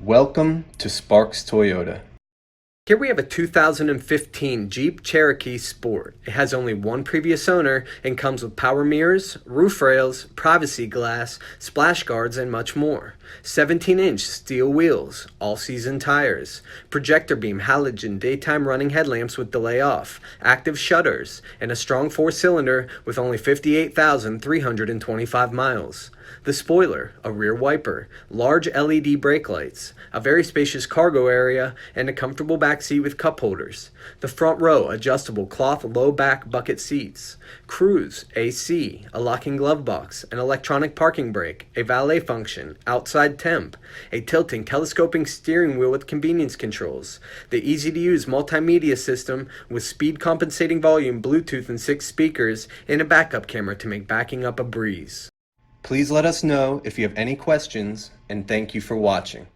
Welcome to Sparks Toyota. Here we have a 2015 Jeep Cherokee Sport. It has only one previous owner and comes with power mirrors, roof rails, privacy glass, splash guards, and much more. 17-inch steel wheels, all-season tires, projector beam halogen daytime running headlamps with delay off, active shutters, and a strong 4-cylinder with only 58,325 miles. The spoiler, a rear wiper, large LED brake lights, a very spacious cargo area, and a comfortable back seat with cup holders. The front row, adjustable cloth low back bucket seats. Cruise, AC, a locking glove box, an electronic parking brake, a valet function, outside temp, a tilting telescoping steering wheel with convenience controls, the easy-to-use multimedia system with speed compensating volume, Bluetooth, and 6 speakers, and a backup camera to make backing up a breeze. Please let us know if you have any questions, and thank you for watching.